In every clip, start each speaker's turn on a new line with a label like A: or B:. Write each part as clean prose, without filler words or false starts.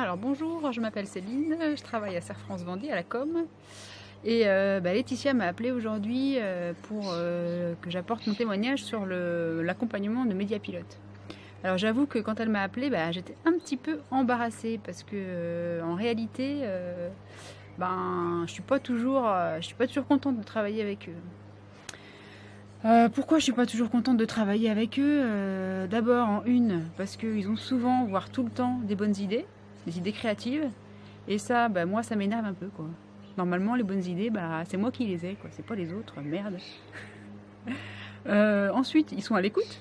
A: Alors bonjour, je m'appelle Céline, je travaille à Serre France Vendée à la com. Et Laetitia m'a appelé aujourd'hui pour que j'apporte mon témoignage sur l'accompagnement de Mediapilote. Alors j'avoue que quand elle m'a appelé, j'étais un petit peu embarrassée parce que en réalité, je suis pas toujours contente de travailler avec eux. Pourquoi je suis pas toujours contente de travailler avec eux? D'abord parce qu'ils ont souvent, voire tout le temps, des bonnes idées, des idées créatives. Et ça, moi, ça m'énerve un peu, quoi. Normalement, les bonnes idées, c'est moi qui les ai, quoi. C'est pas les autres, merde. Ensuite, ils sont à l'écoute.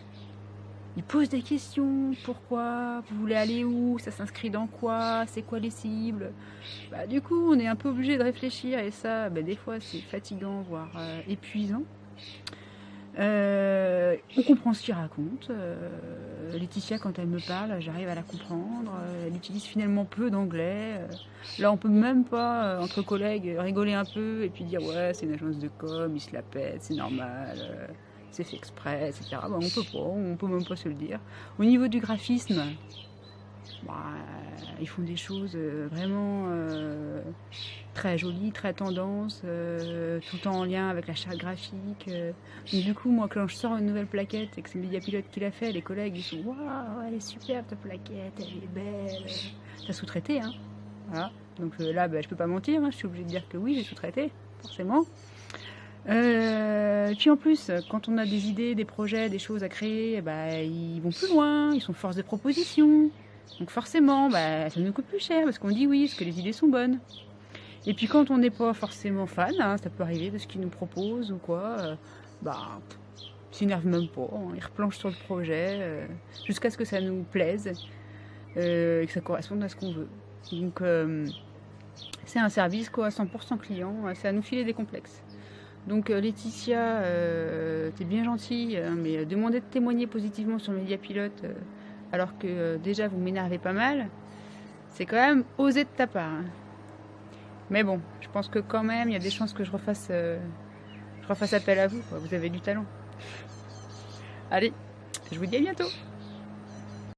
A: Ils posent des questions. Pourquoi? Vous voulez aller où? Ça s'inscrit dans quoi? C'est quoi les cibles? Du coup, on est un peu obligé de réfléchir. Et ça, des fois, c'est fatigant, voire épuisant. On comprend ce qu'il raconte. Laetitia, quand elle me parle, j'arrive à la comprendre. Elle utilise finalement peu d'anglais. Là, on peut même pas, entre collègues, rigoler un peu et puis dire ouais, c'est une agence de com, ils se la pètent, c'est normal, c'est fait exprès, etc. On peut même pas se le dire. Au niveau du graphisme, ils font des choses vraiment très jolies, très tendances, tout en lien avec la charte graphique. Donc du coup, moi, quand je sors une nouvelle plaquette et que c'est Mediapilote qui l'a fait, les collègues, ils sont « Waouh, elle est superbe ta plaquette, elle est belle !» T'as sous-traité, hein. Voilà. Donc là, je peux pas mentir, hein, je suis obligée de dire que oui, j'ai sous-traité, forcément. Puis en plus, quand on a des idées, des projets, des choses à créer, ils vont plus loin, ils sont force de proposition. Donc forcément, ça nous coûte plus cher parce qu'on dit oui, parce que les idées sont bonnes. Et puis quand on n'est pas forcément fan, hein, ça peut arriver de ce qu'ils nous proposent ou quoi, ils s'énervent même pas, hein, ils replanchent sur le projet jusqu'à ce que ça nous plaise et que ça corresponde à ce qu'on veut. Donc c'est un service quoi, 100% client, c'est à nous filer des complexes. Donc Laetitia, t'es bien gentille, hein, mais demander de témoigner positivement sur Mediapilote alors que déjà vous m'énervez pas mal, c'est quand même osé de ta part. Hein. Mais bon, je pense que quand même, il y a des chances que je refasse appel à vous, quoi. Vous avez du talent. Allez, je vous dis à bientôt.